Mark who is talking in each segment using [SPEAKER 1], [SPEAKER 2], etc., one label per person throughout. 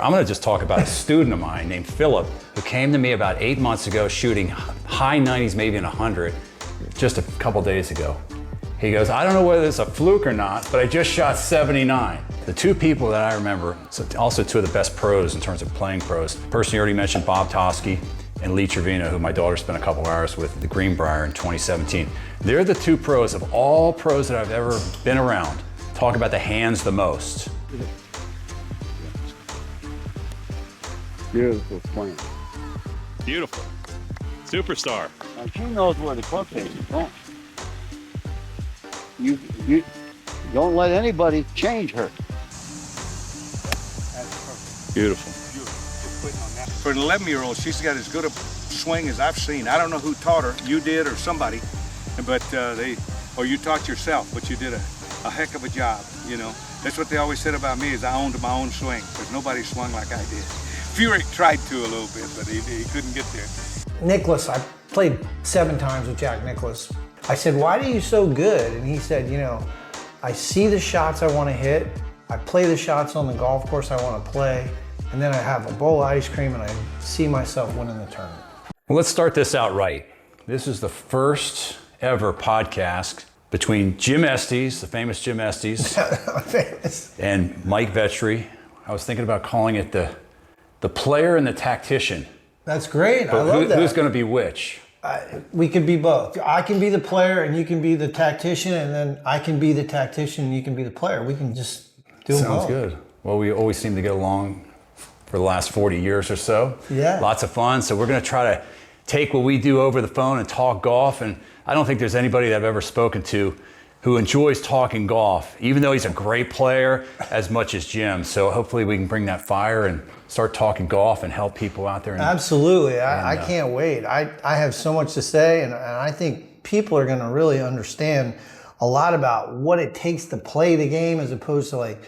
[SPEAKER 1] I'm going to just talk about a student of mine named Philip who came to me about 8 months ago shooting high 90s, maybe in 100, just a couple days ago. He goes, I don't know whether it's a fluke or not, but I just shot 79. The two people that I remember, also two of the best pros in terms of playing pros, the person you already mentioned, Bob Toski, and Lee Trevino, who my daughter spent a couple hours with at the Greenbrier in 2017. They're the two pros of all pros that I've ever been around. Talk about the hands the most.
[SPEAKER 2] Beautiful plan.
[SPEAKER 3] Beautiful. Superstar.
[SPEAKER 2] Now she knows where the club face is going. You don't let anybody change her.
[SPEAKER 3] Beautiful.
[SPEAKER 4] For an 11-year-old, she's got as good a swing as I've seen. I don't know who taught her, you did or somebody, but or you taught yourself, but you did a heck of a job, you know. That's what they always said about me, is I owned my own swing, because nobody swung like I did. Furyk tried to a little bit, but he couldn't get there.
[SPEAKER 5] Nicklaus, I played 7 times with Jack Nicklaus. I said, why are you so good? And he said, you know, I see the shots I want to hit, I play the shots on the golf course I want to play, and then I have a bowl of ice cream and I see myself winning the tournament.
[SPEAKER 1] Well, let's start this out right. This is the first ever podcast between Jim Estes, the famous Jim Estes, and Mike Vechery. I was thinking about calling it the player and the tactician.
[SPEAKER 5] That's great.
[SPEAKER 1] But
[SPEAKER 5] I love that.
[SPEAKER 1] Who's going to be which?
[SPEAKER 5] We could be both. I can be the player and you can be the tactician, and then I can be the tactician and you can be the player. We can just do it.
[SPEAKER 1] Sounds good. Well, we always seem to get along for the last 40 years or so.
[SPEAKER 5] Yeah.
[SPEAKER 1] Lots of fun. So we're going to try to take what we do over the phone and talk golf. And I don't think there's anybody that I've ever spoken to who enjoys talking golf, even though he's a great player, as much as Jim. So hopefully we can bring that fire and start talking golf and help people out there.
[SPEAKER 5] Absolutely. I can't wait. I have so much to say, and I think people are going to really understand a lot about what it takes to play the game, as opposed to like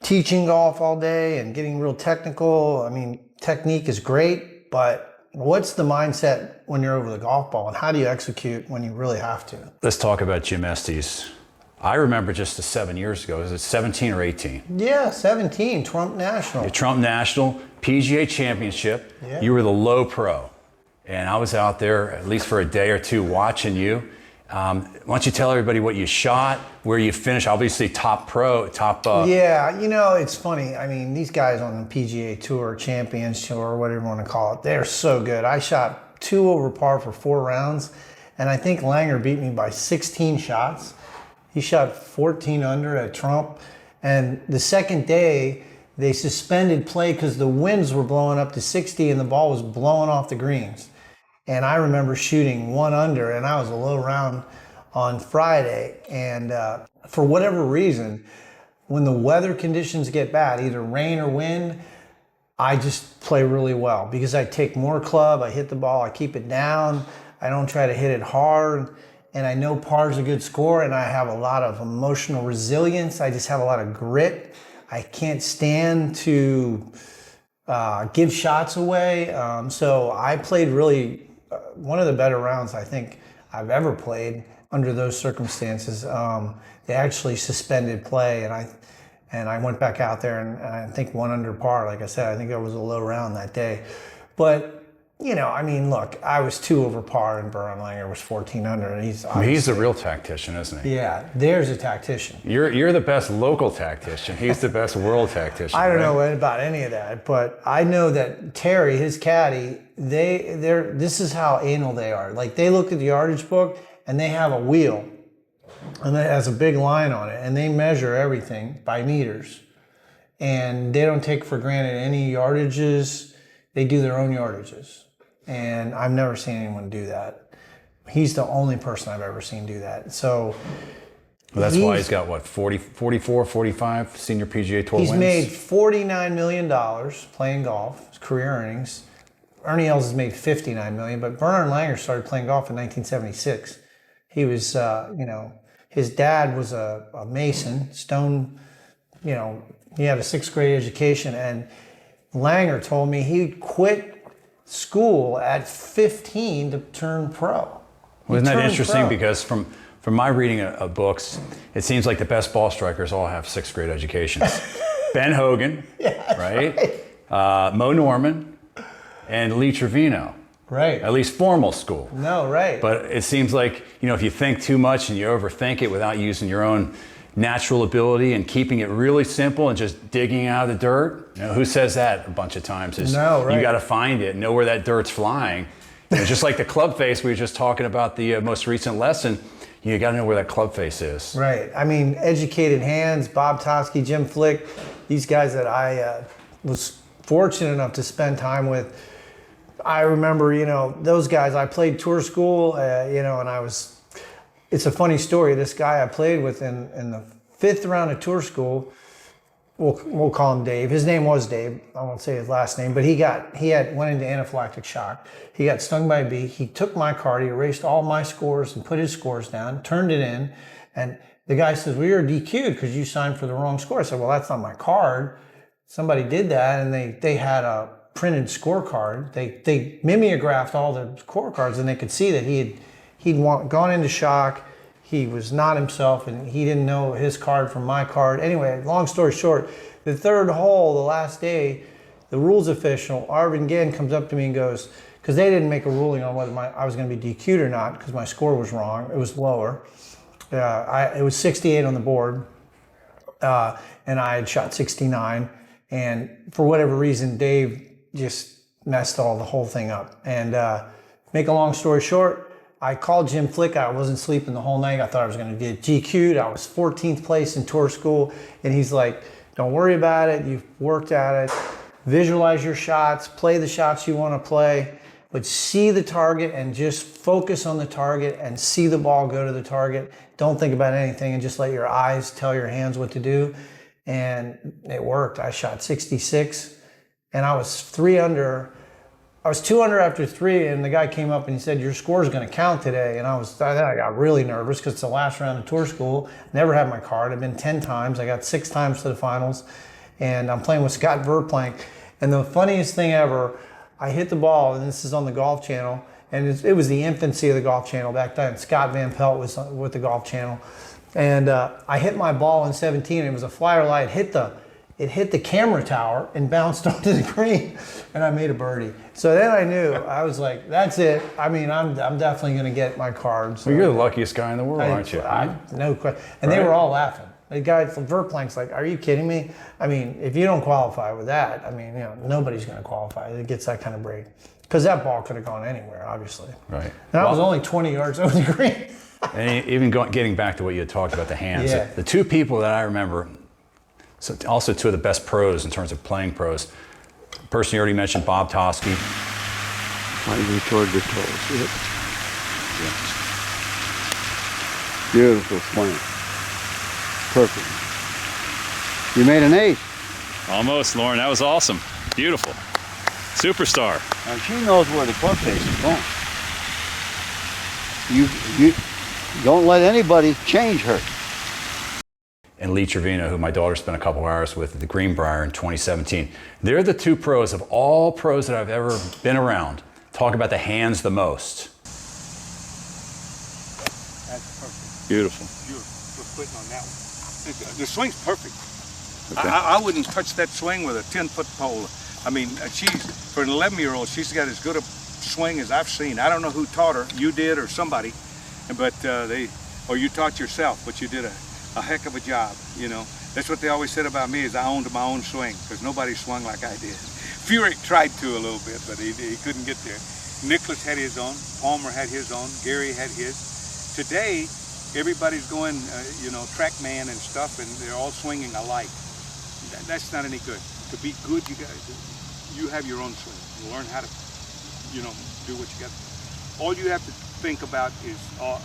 [SPEAKER 5] teaching golf all day and getting real technical. I mean, technique is great, but what's the mindset when you're over the golf ball, and how do you execute when you really have to?
[SPEAKER 1] Let's talk about Jim Estes. I remember just 7 years ago, was it 17 or 18?
[SPEAKER 5] Yeah, 17, Trump National.
[SPEAKER 1] Yeah, Trump National, PGA Championship.
[SPEAKER 5] Yeah.
[SPEAKER 1] You were the low pro. And I was out there at least for a day or two watching you. Why don't you tell everybody what you shot, where you finished, obviously top pro,
[SPEAKER 5] Yeah, you know, it's funny. I mean, these guys on the PGA Tour, Champions Tour, whatever you want to call it, they're so good. I shot 2 over par for 4 rounds, and I think Langer beat me by 16 shots. He shot 14 under at Trump, and the second day, they suspended play because the winds were blowing up to 60 and the ball was blowing off the greens. And I remember shooting 1 under, and I was a low round on Friday. And for whatever reason, when the weather conditions get bad, either rain or wind, I just play really well because I take more club, I hit the ball, I keep it down, I don't try to hit it hard, and I know par's a good score, and I have a lot of emotional resilience. I just have a lot of grit. I can't stand to give shots away. So I played really one of the better rounds I think I've ever played under those circumstances. They actually suspended play, and I went back out there and I think 1 under par. Like I said, I think I was a low round that day. But, you know, I mean, look, I was 2 over par and Bernhard Langer was 14 under. And
[SPEAKER 1] he's the real tactician, isn't he?
[SPEAKER 5] Yeah, there's a tactician.
[SPEAKER 1] You're the best local tactician. He's the best world tactician.
[SPEAKER 5] I don't
[SPEAKER 1] right?
[SPEAKER 5] know about any of that, but I know that Terry, his caddy, this is how anal they are. Like, they look at the yardage book and they have a wheel and it has a big line on it, and they measure everything by meters, and they don't take for granted any yardages. They do their own yardages, and I've never seen anyone do that. He's the only person I've ever seen do that. So
[SPEAKER 1] well, that's why he's got, what, 44, 45 senior PGA Tour wins?
[SPEAKER 5] He's made $49 million playing golf, his career earnings. Ernie Els has made $59 million, but Bernhard Langer started playing golf in 1976. He was, his dad was a mason, stone, he had a 6th grade education, and Langer told me he quit school at 15 to turn pro.
[SPEAKER 1] Well, isn't that interesting? Because from my reading of books, it seems like the best ball strikers all have 6th grade educations. Ben Hogan,
[SPEAKER 5] Yeah,
[SPEAKER 1] right? Mo Norman, and Lee Trevino.
[SPEAKER 5] Right.
[SPEAKER 1] At least formal school.
[SPEAKER 5] No, right.
[SPEAKER 1] But it seems like, if you think too much and you overthink it without using your own natural ability and keeping it really simple and just digging out of the dirt, who says that a bunch of times?
[SPEAKER 5] No, right.
[SPEAKER 1] You got to find it, know where that dirt's flying. Just like the club face we were just talking about the most recent lesson, you got to know where that club face is.
[SPEAKER 5] Right. I mean, educated hands, Bob Toski, Jim Flick, these guys that I was fortunate enough to spend time with. I remember, those guys, I played tour school, and it's a funny story. This guy I played with in the 5th round of tour school, we'll call him Dave. His name was Dave. I won't say his last name, but he went into anaphylactic shock. He got stung by a bee. He took my card, he erased all my scores and put his scores down, turned it in. And the guy says, well, you're DQ'd because you signed for the wrong score. I said, well, that's not my card. Somebody did that, and they had a printed scorecard. They mimeographed all the scorecards, and they could see that he'd gone into shock. He was not himself, and he didn't know his card from my card. Anyway, long story short, the 3rd hole, the last day, the rules official, Arvin Gann, comes up to me and goes, because they didn't make a ruling on whether I was going to be DQ'd or not, because my score was wrong. It was lower. It was 68 on the board, and I had shot 69. And for whatever reason, Dave just messed the whole thing up. And make a long story short, I called Jim Flick. I wasn't sleeping the whole night. I thought I was going to get GQ'd. I was 14th place in tour school. And he's like, don't worry about it. You've worked at it. Visualize your shots. Play the shots you want to play. But see the target and just focus on the target and see the ball go to the target. Don't think about anything and just let your eyes tell your hands what to do. And it worked. I shot 66. And I was 3 under. I was 2 under after 3, and the guy came up and he said, your score is going to count today. And I got really nervous because it's the last round of tour school. Never had my card. I've been 10 times. I got 6 times to the finals. And I'm playing with Scott Verplank. And the funniest thing ever, I hit the ball, and this is on the Golf Channel. And it was the infancy of the Golf Channel back then. Scott Van Pelt was with the Golf Channel. And I hit my ball in 17, and it was a flyer light. It hit the camera tower and bounced onto the green, and I made a birdie. So then I knew. I was like, that's it. I mean, I'm definitely going to get my card. So
[SPEAKER 1] well, you're the luckiest guy in the world, aren't you?
[SPEAKER 5] No question. And they were all laughing. The guy from Verplank's like, are you kidding me? I mean, if you don't qualify with that, I mean, nobody's going to qualify. It gets that kind of break. Because that ball could have gone anywhere, obviously.
[SPEAKER 1] Right.
[SPEAKER 5] And I was only 20 yards over the green.
[SPEAKER 1] And even getting back to what you had talked about, the hands.
[SPEAKER 5] Yeah.
[SPEAKER 1] The 2 people that I remember, so also 2 of the best pros in terms of playing pros. Person you already mentioned, Bob Toski.
[SPEAKER 2] Finally toward the toes. Yep. Beautiful swing. Perfect. You made an ace.
[SPEAKER 3] Almost, Lauren. That was awesome. Beautiful. Superstar.
[SPEAKER 2] And she knows where the club face is going. You don't let anybody change her.
[SPEAKER 1] And Lee Trevino, who my daughter spent a couple hours with at the Greenbrier in 2017. They're the 2 pros of all pros that I've ever been around. Talk about the hands the most.
[SPEAKER 4] That's perfect.
[SPEAKER 3] Beautiful.
[SPEAKER 4] Beautiful. We're quitting on that one. The swing's perfect.
[SPEAKER 3] Okay.
[SPEAKER 4] I wouldn't touch that swing with a 10-foot pole. I mean, for an 11-year-old, she's got as good a swing as I've seen. I don't know who taught her. You did or somebody, but or you taught yourself, but you did a heck of a job. That's what they always said about me, is I owned my own swing, because nobody swung like I did. Furyk tried to a little bit, but he couldn't get there. Nicklaus had his own, Palmer had his own, Gary had his. Today, everybody's going, TrackMan and stuff, and they're all swinging alike. That's not any good. To be good, you have your own swing. You learn how to, do what you got. All you have to think about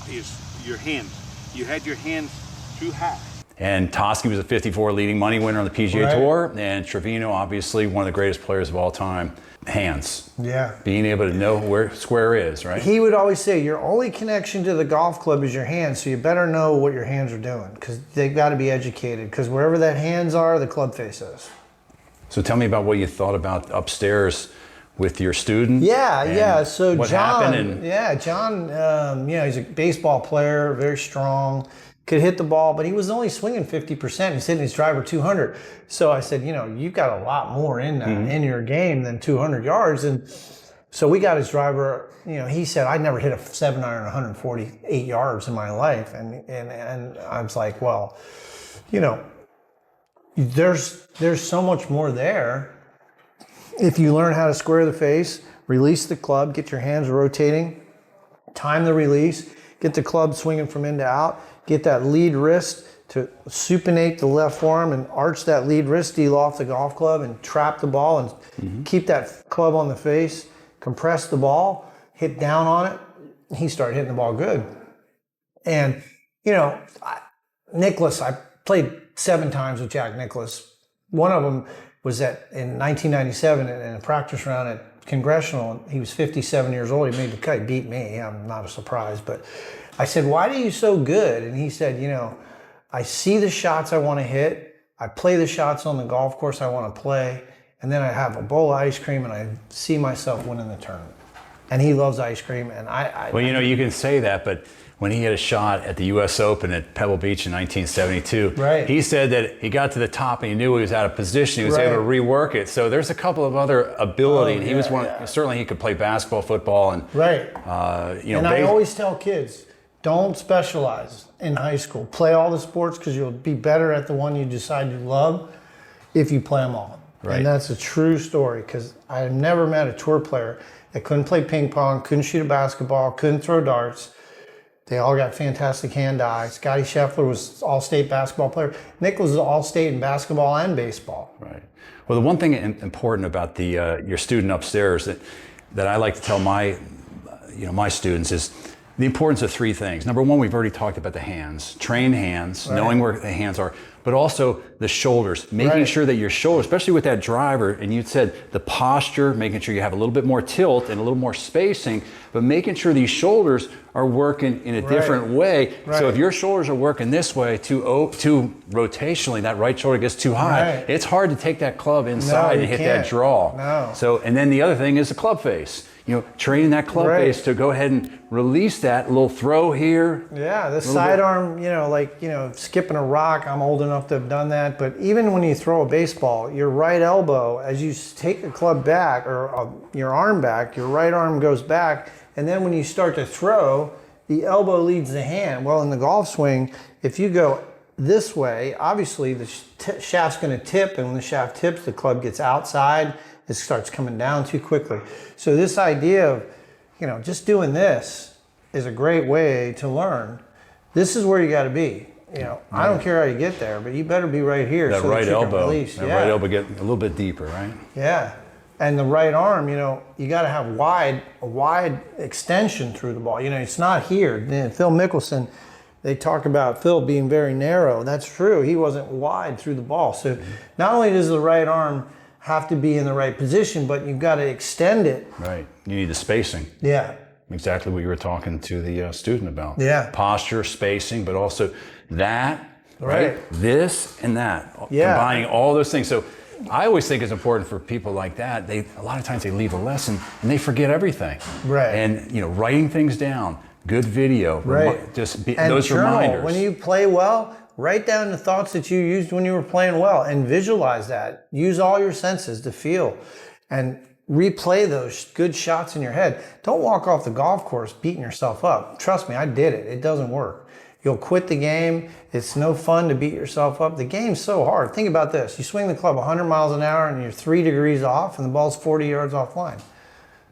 [SPEAKER 4] is your hands. You had your hands too high. And
[SPEAKER 1] Toski was a 54 leading money winner on the PGA Tour, and Trevino, obviously one of the greatest players of all time. Hands.
[SPEAKER 5] Yeah.
[SPEAKER 1] Being able to know where square is, right?
[SPEAKER 5] He would always say, your only connection to the golf club is your hands, so you better know what your hands are doing, because they've got to be educated, because wherever that hands are, the club face is.
[SPEAKER 1] So tell me about what you thought about upstairs with your student.
[SPEAKER 5] Yeah. So
[SPEAKER 1] what
[SPEAKER 5] John,
[SPEAKER 1] happened?
[SPEAKER 5] John, he's a baseball player, very strong, could hit the ball, but he was only swinging 50%. He's hitting his driver 200. So I said, you've got a lot more in that, in your game than 200 yards. And so we got his driver, he said, I never hit a 7-iron 148 yards in my life. And I was like, well, there's so much more there. If you learn how to square the face, release the club, get your hands rotating, time the release, get the club swinging from in to out, get that lead wrist to supinate the left forearm and arch that lead wrist heel off the golf club and trap the ball and keep that club on the face, compress the ball, hit down on it. He started hitting the ball good. And, Nicklaus, I played 7 times with Jack Nicklaus. One of them was in 1997 in a practice round at Congressional. He was 57 years old. He made the cut. He beat me. I'm not a surprise. But I said, why are you so good? And he said, I see the shots I want to hit. I play the shots on the golf course I want to play. And then I have a bowl of ice cream and I see myself winning the tournament. And he loves ice cream. And
[SPEAKER 1] Well, you can say that, but when he had a shot at the U.S. Open at Pebble Beach in 1972,
[SPEAKER 5] right.
[SPEAKER 1] He said that he got to the top and he knew he was out of position. He was able to rework it. So there's a couple of other ability. And he was certainly he could play basketball, football, and
[SPEAKER 5] and I always tell kids, don't specialize in high school. Play all the sports because you'll be better at the one you decide you love if you play them all. Right. And that's a true story because I've never met a tour player that couldn't play ping pong, couldn't shoot a basketball, couldn't throw darts. They all got fantastic hand-eye. Scotty Scheffler was all-state basketball player. Nick was all-state in basketball and baseball.
[SPEAKER 1] Right. Well, the one thing important about your student upstairs that I like to tell my students is the importance of 3 things. Number 1, we've already talked about the hands, trained hands, knowing where the hands are, but also the shoulders, making sure that your shoulders, especially with that driver, and you said the posture, making sure you have a little bit more tilt and a little more spacing, but making sure these shoulders are working in a different way. So if your shoulders are working this way too rotationally, that right shoulder gets too high, it's hard to take that club inside and hit that draw.
[SPEAKER 5] No.
[SPEAKER 1] And then the other thing is the club face. Training that club face to go ahead and release that little throw here.
[SPEAKER 5] Yeah, the sidearm, skipping a rock. I'm old enough to have done that. But even when you throw a baseball, your right elbow, as you take the club back or your arm back, your right arm goes back. And then when you start to throw, the elbow leads the hand. Well, in the golf swing, if you go this way, obviously the shaft's going to tip. And when the shaft tips, the club gets outside. It starts coming down too quickly. So this idea of, just doing this is a great way to learn. This is where you got to be. I don't care how you get there, but you better be right here.
[SPEAKER 1] That
[SPEAKER 5] so
[SPEAKER 1] right
[SPEAKER 5] that you
[SPEAKER 1] elbow,
[SPEAKER 5] can release.
[SPEAKER 1] right elbow get a little bit deeper, right?
[SPEAKER 5] Yeah, and the right arm, you got to have a wide extension through the ball. It's not here. Phil Mickelson, they talk about Phil being very narrow. That's true. He wasn't wide through the ball. So not only does the right arm have to be in the right position, but you've got to extend it.
[SPEAKER 1] Right. You need the spacing.
[SPEAKER 5] Yeah.
[SPEAKER 1] Exactly what you were talking to the student about.
[SPEAKER 5] Yeah.
[SPEAKER 1] Posture, spacing, but also that,
[SPEAKER 5] right?
[SPEAKER 1] This and that.
[SPEAKER 5] Yeah.
[SPEAKER 1] Combining all those things. So I always think it's important for people like that. A lot of times they leave a lesson and they forget everything.
[SPEAKER 5] Right.
[SPEAKER 1] And writing things down, good video,
[SPEAKER 5] right?
[SPEAKER 1] Those
[SPEAKER 5] journal.
[SPEAKER 1] Reminders.
[SPEAKER 5] When you play well, write down the thoughts that you used when you were playing well and visualize that. Use all your senses to feel and replay those good shots in your head. Don't walk off the golf course beating yourself up. Trust me, I did it. It doesn't work. You'll quit the game. It's no fun to beat yourself up. The game's so hard. Think about this. You swing the club 100 miles an hour and you're 3 degrees off and the ball's 40 yards offline.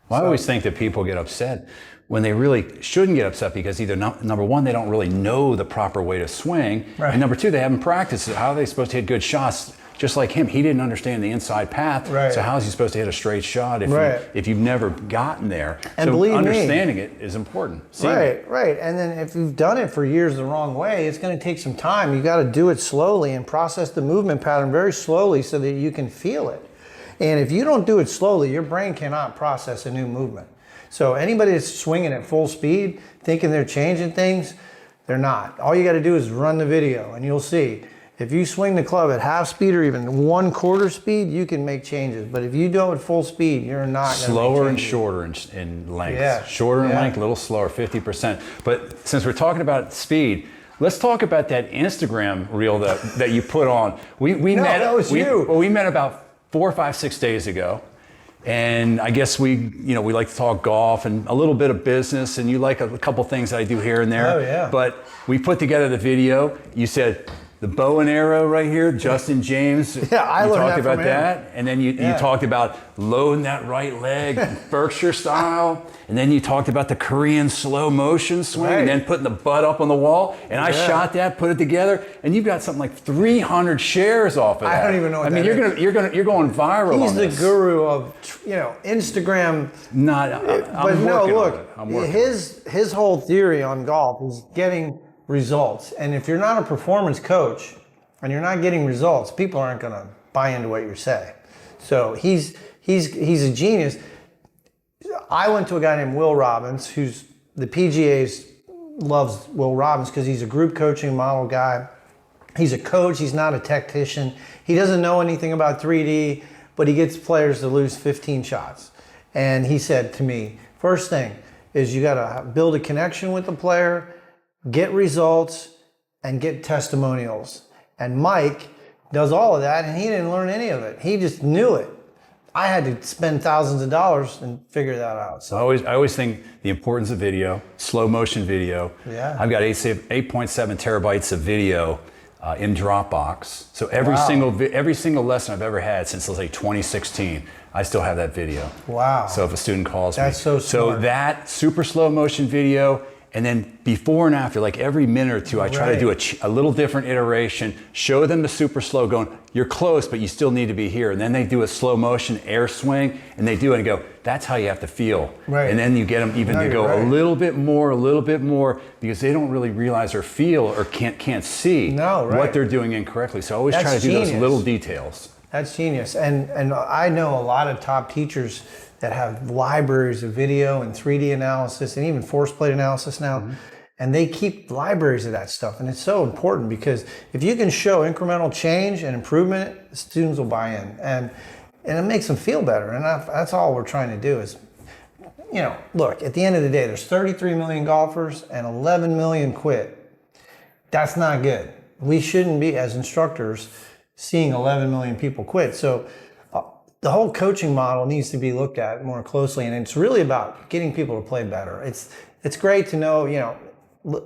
[SPEAKER 1] Well, I always think that people get upset when they really shouldn't get upset because either number 1, they don't really know the proper way to swing, and number 2, they haven't practiced it. How are they supposed to hit good shots? Just like him, he didn't understand the inside path. So how is he supposed to hit a straight shot if you've never gotten there?
[SPEAKER 5] And
[SPEAKER 1] so
[SPEAKER 5] believe
[SPEAKER 1] understanding it is important.
[SPEAKER 5] Right. And then if you've done it for years the wrong way, it's going to take some time. You got to do it slowly and process the movement pattern very slowly so that you can feel it. And if you don't do it slowly, your brain cannot process a new movement. So anybody that's swinging at full speed, thinking they're changing things, they're not. All you got to do is run the video and you'll see. If you swing the club at half speed or even 1/4 speed, you can make changes. But if you do it at full speed, you're not going to
[SPEAKER 1] slower and shorter in length.
[SPEAKER 5] Yeah.
[SPEAKER 1] Shorter in length, a little slower, 50%. But since we're talking about speed, Let's talk about that Instagram reel that you put on. We
[SPEAKER 5] No,
[SPEAKER 1] met.
[SPEAKER 5] that was you.
[SPEAKER 1] Well, we met about 4, 5, 6 days ago. And I guess we like to talk golf and a little bit of business, and you like a couple things that I do here and there.
[SPEAKER 5] Oh, yeah.
[SPEAKER 1] But we put together the video. You said the bow and arrow right here, Justin James.
[SPEAKER 5] Yeah, I
[SPEAKER 1] you
[SPEAKER 5] learned
[SPEAKER 1] talked
[SPEAKER 5] that
[SPEAKER 1] about
[SPEAKER 5] from
[SPEAKER 1] that, and then you talked about loading that right leg, Berkshire style, and then you talked about the Korean slow motion swing,
[SPEAKER 5] Right.
[SPEAKER 1] and then putting the butt up on the wall. And I
[SPEAKER 5] Yeah.
[SPEAKER 1] shot that, put it together, and you've got something like 300 shares off of that.
[SPEAKER 5] I don't even know what
[SPEAKER 1] I mean,
[SPEAKER 5] that
[SPEAKER 1] you're going viral.
[SPEAKER 5] He's
[SPEAKER 1] on
[SPEAKER 5] the
[SPEAKER 1] this.
[SPEAKER 5] guru of, Instagram.
[SPEAKER 1] Not,
[SPEAKER 5] But
[SPEAKER 1] I'm
[SPEAKER 5] no,
[SPEAKER 1] working
[SPEAKER 5] look,
[SPEAKER 1] on it. I'm working.
[SPEAKER 5] his whole theory on golf is getting results. And if you're not a performance coach and you're not getting results, people aren't going to buy into what you say. So he's a genius. I went to a guy named Will Robbins, who's the PGA's loves Will Robbins because he's a group coaching model guy. He's a coach. He's not a tactician. He doesn't know anything about 3D, but he gets players to lose 15 shots. And he said to me, first thing is you got to build a connection with the player, get results, and get testimonials. And Mike does all of that, and he didn't learn any of it. He just knew it. I had to spend thousands of dollars and figure that out. So
[SPEAKER 1] I always think the importance of video, slow motion video.
[SPEAKER 5] Yeah.
[SPEAKER 1] I've got 8.7 terabytes of video in Dropbox. So every single lesson I've ever had since, let's say, 2016, I still have that video.
[SPEAKER 5] Wow.
[SPEAKER 1] So if a student calls
[SPEAKER 5] That's
[SPEAKER 1] me.
[SPEAKER 5] so smart.
[SPEAKER 1] So that super slow motion video, and then before and after, like every minute or two, I try to do a little different iteration, show them the super slow going, you're close, but you still need to be here. And then they do a slow motion air swing, and they do it and go, that's how you have to feel.
[SPEAKER 5] Right.
[SPEAKER 1] And then you get them even to go a little bit more, because they don't really realize or feel or can't see what they're doing incorrectly. So I always try to do those little details.
[SPEAKER 5] That's genius. And I know a lot of top teachers that have libraries of video and 3D analysis and even force plate analysis now. Mm-hmm. And they keep libraries of that stuff. And it's so important because if you can show incremental change and improvement, students will buy in. And it makes them feel better. And that's all we're trying to do is, look, at the end of the day, there's 33 million golfers and 11 million quit. That's not good. We shouldn't be, as instructors, seeing 11 million people quit. So the whole coaching model needs to be looked at more closely, and it's really about getting people to play better. It's great to know,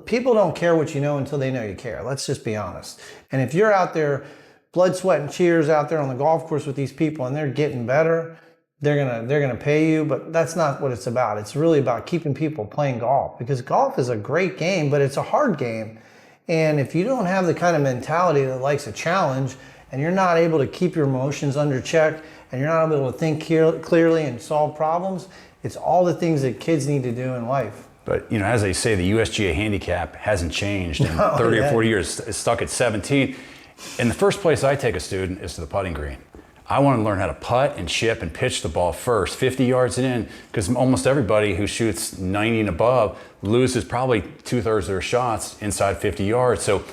[SPEAKER 5] people don't care what you know until they know you care. Let's just be honest. And if you're out there, blood, sweat, and tears out there on the golf course with these people, and they're getting better, they're gonna pay you. But that's not what it's about. It's really about keeping people playing golf, because golf is a great game, but it's a hard game. And if you don't have the kind of mentality that likes a challenge, and you're not able to keep your emotions under check, and you're not able to think clearly and solve problems, it's all the things that kids need to do in life.
[SPEAKER 1] But, as they say, the USGA handicap hasn't changed in 30 or 40 years. It's stuck at 17. And the first place I take a student is to the putting green. I want to learn how to putt and chip and pitch the ball first, 50 yards in, because almost everybody who shoots 90 and above loses probably 2/3 of their shots inside 50 yards. So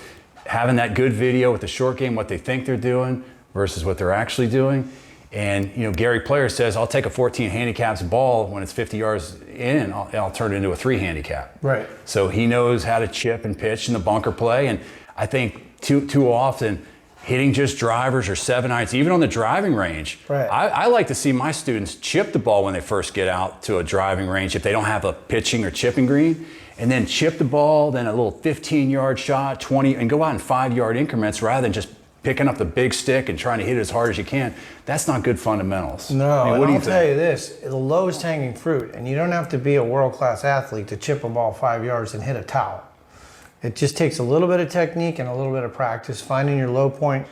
[SPEAKER 1] having that good video with the short game, what they think they're doing versus what they're actually doing. And, Gary Player says, I'll take a 14 handicaps ball when it's 50 yards in, and I'll turn it into a 3 handicap.
[SPEAKER 5] Right.
[SPEAKER 1] So he knows how to chip and pitch in the bunker play. And I think too often, hitting just drivers or 7-irons, even on the driving range.
[SPEAKER 5] Right.
[SPEAKER 1] I like to see my students chip the ball when they first get out to a driving range if they don't have a pitching or chipping green, and then chip the ball, then a little 15-yard shot, 20, and go out in 5-yard increments rather than just picking up the big stick and trying to hit it as hard as you can. That's not good fundamentals.
[SPEAKER 5] No,
[SPEAKER 1] I mean,
[SPEAKER 5] and
[SPEAKER 1] what do
[SPEAKER 5] I'll
[SPEAKER 1] you
[SPEAKER 5] tell
[SPEAKER 1] think?
[SPEAKER 5] you this, the lowest hanging fruit, and you don't have to be a world-class athlete to chip a ball 5 yards and hit a towel. It just takes a little bit of technique and a little bit of practice, finding your low point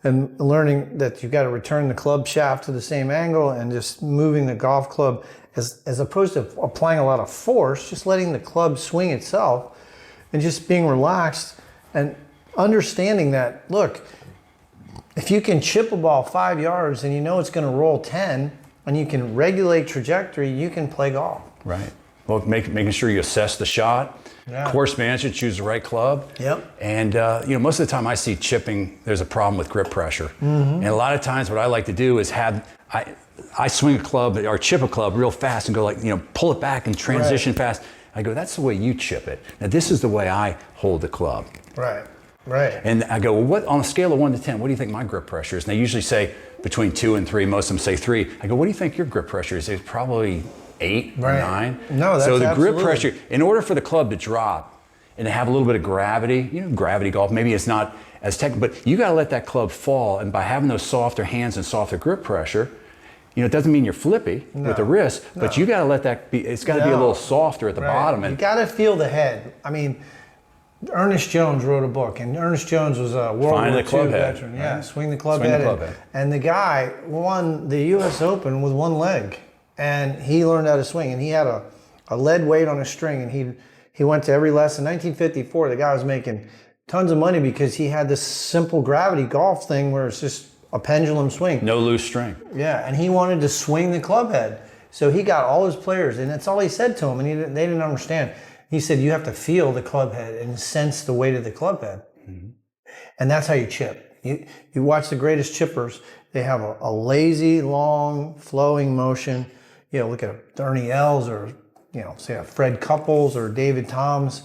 [SPEAKER 5] and learning that you've got to return the club shaft to the same angle and just moving the golf club as opposed to applying a lot of force, just letting the club swing itself and just being relaxed and understanding that, look, if you can chip a ball 5 yards and you know it's going to roll 10 and you can regulate trajectory, you can play golf.
[SPEAKER 1] Right. Well, making sure you assess the shot.
[SPEAKER 5] Yeah.
[SPEAKER 1] Course management, choose the right club.
[SPEAKER 5] Yep.
[SPEAKER 1] And most of the time I see chipping, there's a problem with grip pressure.
[SPEAKER 5] Mm-hmm.
[SPEAKER 1] And a lot of times what I like to do is I swing a club or chip a club real fast and go pull it back and transition fast. I go, that's the way you chip it. Now this is the way I hold the club.
[SPEAKER 5] Right. Right.
[SPEAKER 1] And I go, well, what on a scale of 1 to 10, what do you think my grip pressure is? And they usually say between 2 and 3. Most of them say 3. I go, what do you think your grip pressure is? It's probably 8 or 9.
[SPEAKER 5] No, that's
[SPEAKER 1] so the
[SPEAKER 5] absolutely.
[SPEAKER 1] grip pressure, in order for the club to drop and to have a little bit of gravity, gravity golf, maybe it's not as technical, but you got to let that club fall. And by having those softer hands and softer grip pressure, it doesn't mean you're flippy with the wrist, but you got to let that be, it's got to be a little softer at the bottom. And
[SPEAKER 5] you got to feel the head. I mean, Ernest Jones wrote a book, and Ernest Jones was a World War II veteran.
[SPEAKER 1] Right?
[SPEAKER 5] Yeah, swing the club head. And the guy won the U.S. Open with one leg, and he learned how to swing. And he had a lead weight on a string, and he went to every lesson. 1954, the guy was making tons of money because he had this simple gravity golf thing where it's just a pendulum swing.
[SPEAKER 1] No loose string.
[SPEAKER 5] Yeah, and he wanted to swing the club head. So he got all his players, and that's all he said to them, and they didn't understand. He said, you have to feel the club head and sense the weight of the club head. Mm-hmm. And that's how you chip. You watch the greatest chippers, they have a lazy, long, flowing motion. Look at Ernie Els or, say a Fred Couples or David Toms,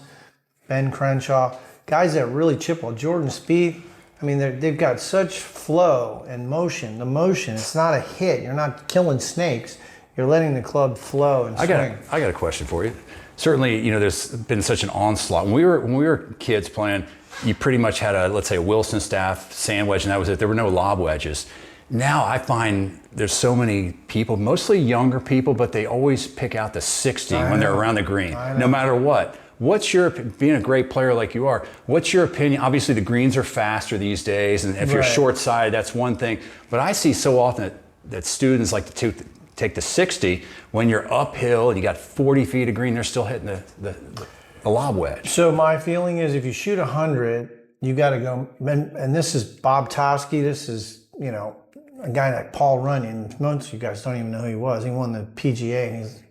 [SPEAKER 5] Ben Crenshaw. Guys that really chip well. Jordan Spieth, I mean, they've got such flow and motion. The motion, it's not a hit. You're not killing snakes. You're letting the club flow and swing.
[SPEAKER 1] I got a question for you. Certainly, there's been such an onslaught. When we were kids playing, you pretty much had let's say a Wilson staff, sand wedge, and that was it. There were no lob wedges. Now I find there's so many people, mostly younger people, but they always pick out the 60 when they're around the green, no matter what. What's being a great player like you are, what's your opinion? Obviously the greens are faster these days, and if you're short-sighted, that's one thing. But I see so often that students like to take the 60 when you're uphill and you got 40 feet of green, they're still hitting the lob wedge.
[SPEAKER 5] So my feeling is if you shoot 100, you got to go, and this is Bob Toski, this is, a guy like Paul Runyon. Most of you guys don't even know who he was. He won the PGA and he's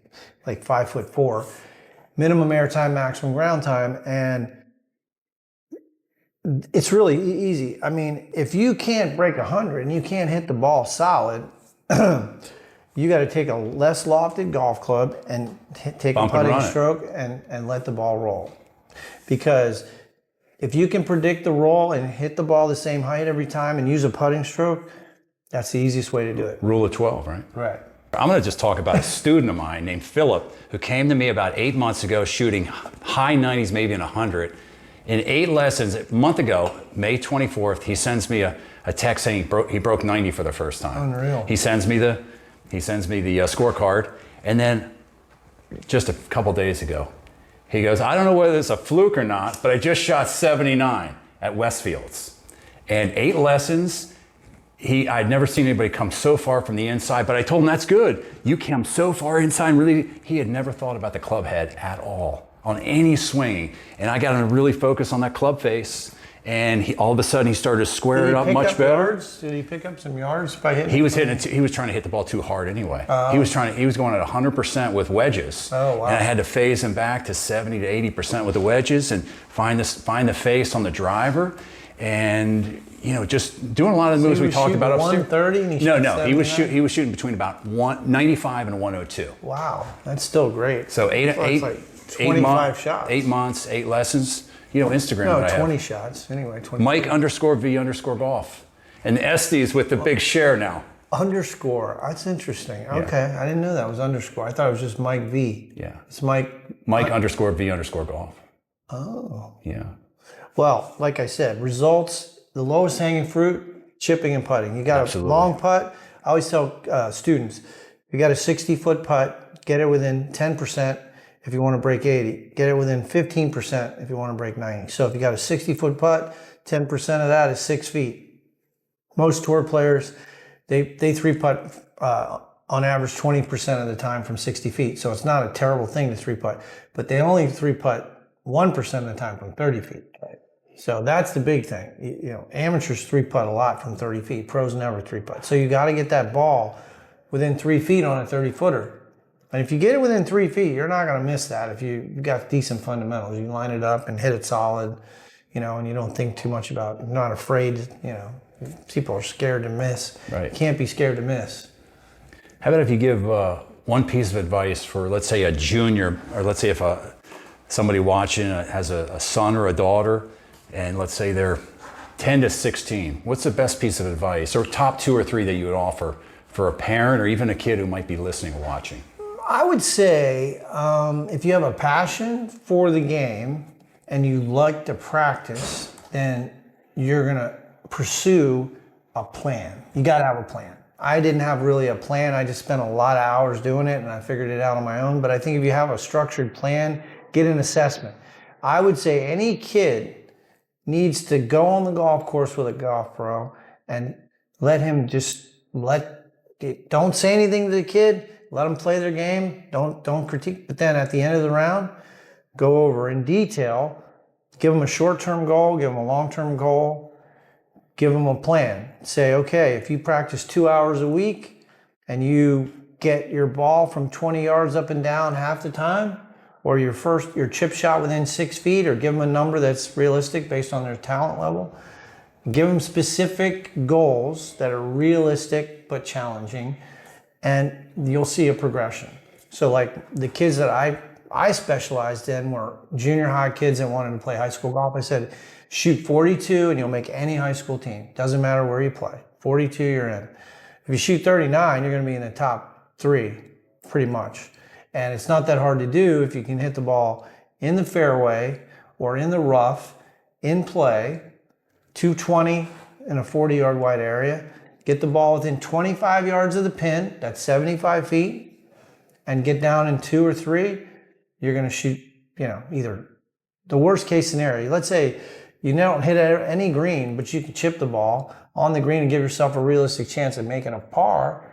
[SPEAKER 5] like 5'4". Minimum air time, maximum ground time, and it's really easy. I mean, if you can't break 100 and you can't hit the ball solid, you got to take a less lofted golf club and take a putting stroke and let the ball roll. Because if you can predict the roll and hit the ball the same height every time and use a putting stroke, that's the easiest way to do it.
[SPEAKER 1] Rule of 12, right?
[SPEAKER 5] Right.
[SPEAKER 1] I'm going to just talk about a student of mine named Philip who came to me about 8 months ago shooting high 90s, maybe in 100. In 8 lessons, a month ago, May 24th, he sends me a text saying he broke 90 for the first time.
[SPEAKER 5] Unreal.
[SPEAKER 1] He sends me the scorecard, and then just a couple days ago, he goes, I don't know whether it's a fluke or not, but I just shot 79 at Westfields. And 8 lessons, I'd never seen anybody come so far from the inside, but I told him that's good. You came so far inside, really, he had never thought about the club head at all on any swinging. And I got him to really focus on that club face. And all of a sudden he started to square it up much better.
[SPEAKER 5] Yards? Did he pick up some yards by hitting?
[SPEAKER 1] He was trying to hit the ball too hard anyway. He was going at 100% with wedges.
[SPEAKER 5] Oh, wow.
[SPEAKER 1] And I had to phase him back to 70 to 80% with the wedges and find the face on the driver. And just doing a lot of the moves we talked about upstairs.
[SPEAKER 5] 130 and
[SPEAKER 1] he was shooting between about 195 and 102.
[SPEAKER 5] Wow, that's still great.
[SPEAKER 1] So
[SPEAKER 5] like 25 shots.
[SPEAKER 1] 8 months, 8 lessons. Instagram.
[SPEAKER 5] No,
[SPEAKER 1] that I
[SPEAKER 5] 20
[SPEAKER 1] have.
[SPEAKER 5] shots. Anyway, 20.
[SPEAKER 1] Mike_V_golf. And Estes with the big share now.
[SPEAKER 5] Underscore. That's interesting. Okay, I didn't know that was underscore. I thought it was just Mike V.
[SPEAKER 1] Yeah.
[SPEAKER 5] It's Mike.
[SPEAKER 1] Mike_V_golf.
[SPEAKER 5] Oh.
[SPEAKER 1] Yeah.
[SPEAKER 5] Well, like I said, results, the lowest hanging fruit, chipping and putting. You got a long putt. I always tell students, you got a 60-foot putt, get it within 10% if you want to break 80. Get it within 15% if you want to break 90. So if you got a 60-foot putt, 10% of that is 6 feet. Most tour players, they 3-putt on average 20% of the time from 60 feet. So it's not a terrible thing to 3-putt, but they only 3-putt 1% of the time from 30 feet. Right. So that's the big thing. Amateurs 3-putt a lot from 30 feet. Pros never 3-putt. So you got to get that ball within 3 feet on a 30-footer. And if you get it within 3 feet, you're not going to miss that. If you've got decent fundamentals, you line it up and hit it solid, and you don't think too much about it. You're not afraid, people are scared to miss.
[SPEAKER 1] Right.
[SPEAKER 5] You can't be scared to miss.
[SPEAKER 1] How about if you give one piece of advice for, let's say, a junior, or let's say if somebody watching has a son or a daughter, and let's say they're 10 to 16, what's the best piece of advice or top 2 or 3 that you would offer for a parent or even a kid who might be listening or watching?
[SPEAKER 5] I would say if you have a passion for the game and you like to practice, then you're going to pursue a plan. You got to have a plan. I didn't have really a plan. I just spent a lot of hours doing it and I figured it out on my own. But I think if you have a structured plan, get an assessment. I would say any kid needs to go on the golf course with a golf pro and let him don't say anything to the kid. Let them play their game. Don't critique. But then at the end of the round, go over in detail. Give them a short-term goal. Give them a long-term goal. Give them a plan. Say, okay, if you practice 2 hours a week and you get your ball from 20 yards up and down half the time, or your chip shot within 6 feet, or give them a number that's realistic based on their talent level. Give them specific goals that are realistic but challenging, and you'll see a progression. So like the kids that I specialized in were junior high kids that wanted to play high school golf. I said, shoot 42 and you'll make any high school team. Doesn't matter where you play. 42, you're in. If you shoot 39, you're going to be in the top 3, pretty much. And it's not that hard to do if you can hit the ball in the fairway or in the rough, in play, 220 in a 40-yard wide area. Get the ball within 25 yards of the pin, that's 75 feet, and get down in 2 or 3, you're going to shoot, either the worst case scenario. Let's say you don't hit any green, but you can chip the ball on the green and give yourself a realistic chance at making a par.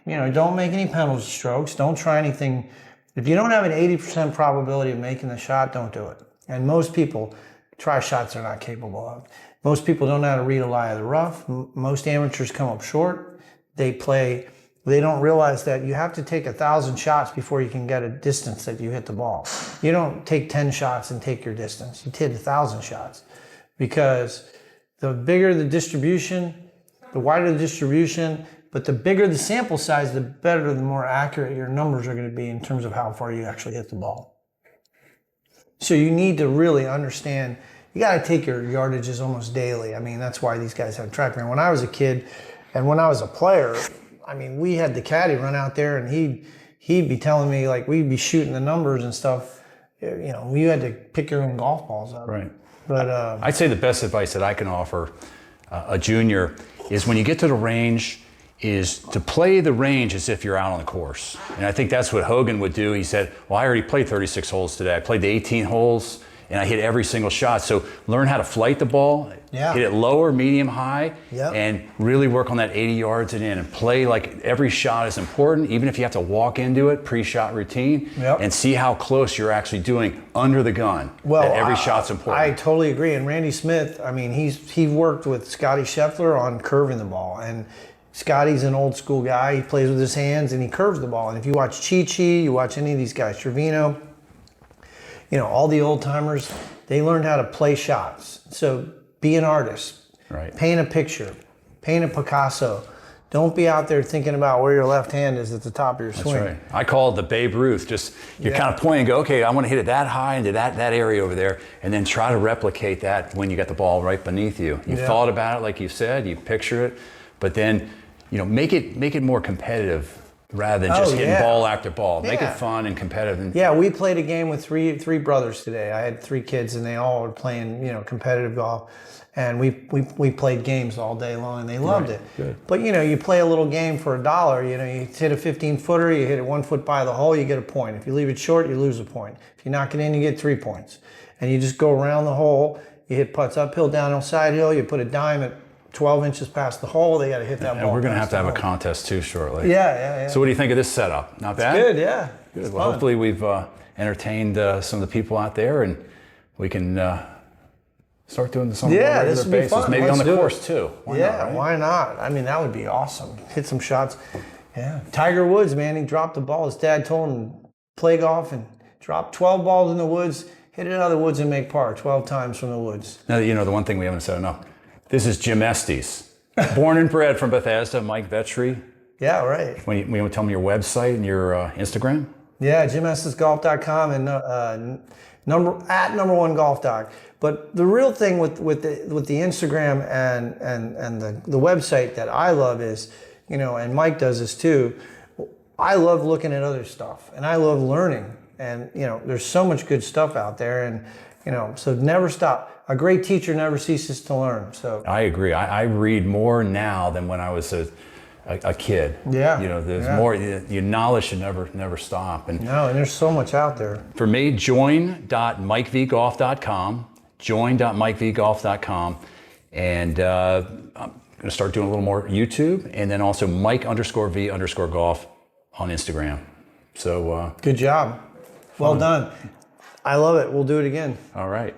[SPEAKER 5] Don't make any penalty strokes. Don't try anything. If you don't have an 80% probability of making the shot, don't do it. And most people try shots they're not capable of. Most people don't know how to read a lie of the rough. Most amateurs come up short. They don't realize that you have to take 1,000 shots before you can get a distance that you hit the ball. You don't take 10 shots and take your distance. You hit 1,000 shots, because the bigger the distribution, the wider the distribution, but the bigger the sample size, the better, the more accurate your numbers are going to be in terms of how far you actually hit the ball. So you need to really understand, you got to take your yardages almost daily. I mean, that's why these guys have TrackMan. When I was a kid and when I was a player, I mean, we had the caddy run out there and he'd be telling me, like, we'd be shooting the numbers and stuff. You had to pick your own golf balls up.
[SPEAKER 1] Right.
[SPEAKER 5] But
[SPEAKER 1] I'd say the best advice that I can offer a junior is when you get to the range, is to play the range as if you're out on the course. And I think that's what Hogan would do. He said, well, I already played 36 holes today. I played the 18 holes and I hit every single shot. So learn how to flight the ball, hit it lower, medium, high, and really work on that 80 yards and in, and play like every shot is important, even if you have to walk into it, pre-shot routine, and see how close you're actually doing under the gun.
[SPEAKER 5] Well,
[SPEAKER 1] that every shot's important.
[SPEAKER 5] I totally agree. And Randy Smith, I mean, he worked with Scotty Scheffler on curving the ball. And Scotty's an old school guy. He plays with his hands and he curves the ball. And if you watch Chi-Chi, you watch any of these guys, Trevino, all the old timers, they learned how to play shots. So be an artist.
[SPEAKER 1] Right.
[SPEAKER 5] Paint a picture. Paint a Picasso. Don't be out there thinking about where your left hand is at the top of your swing.
[SPEAKER 1] That's right. I call it the Babe Ruth. Just you're kind of pointing and go, okay, I want to hit it that high into that area over there, and then try to replicate that when you get the ball right beneath you. You thought about it, like you said, you picture it, but then make it more competitive rather than just hitting ball after ball. Make it fun and competitive.
[SPEAKER 5] We played a game with three brothers today. I had 3 kids and they all were playing, competitive golf. And we played games all day long and they loved it.
[SPEAKER 1] Good.
[SPEAKER 5] But you play a little game for $1, you hit a 15-footer, you hit it 1 foot by the hole, you get a point. If you leave it short, you lose a point. If you knock it in, you get 3 points. And you just go around the hole, you hit putts uphill, downhill, side hill, you put a dime at 12 inches past the hole, they got to hit that ball.
[SPEAKER 1] And we're going to have a contest too shortly.
[SPEAKER 5] Yeah.
[SPEAKER 1] So what do you think of this setup? Not bad?
[SPEAKER 5] Good, yeah.
[SPEAKER 1] Good. Well, hopefully we've entertained some of the people out there, and we can start doing some on a regular basis.
[SPEAKER 5] Fun.
[SPEAKER 1] Maybe
[SPEAKER 5] Let's
[SPEAKER 1] on the course too. Why not, right?
[SPEAKER 5] Why not? I mean, that would be awesome. Hit some shots. Yeah. Tiger Woods, man, he dropped the ball. His dad told him play golf and drop 12 balls in the woods, hit it out of the woods and make par 12 times from the woods.
[SPEAKER 1] Now, the one thing we haven't said enough. This is Jim Estes, born and bred from Bethesda, Mike Vechery.
[SPEAKER 5] Yeah, right.
[SPEAKER 1] When you tell me your website and your Instagram?
[SPEAKER 5] Yeah, JimEstesGolf.com and number one golf doc. But the real thing with the Instagram and the website that I love is, you know, and Mike does this too. I love looking at other stuff and I love learning. And you know, there's so much good stuff out there, and you know, so never stop. A great teacher never ceases to learn. So
[SPEAKER 1] I agree. I read more now than when I was a kid.
[SPEAKER 5] Yeah.
[SPEAKER 1] You know, there's more. Your knowledge should never stop. And
[SPEAKER 5] no, and there's so much out there.
[SPEAKER 1] for me, join.mikevgolf.com, join.mikevgolf.com, and I'm going to start doing a little more YouTube, and then also Mike_V_golf on Instagram. So
[SPEAKER 5] good job. Well done. I love it. We'll do it again.
[SPEAKER 1] all right.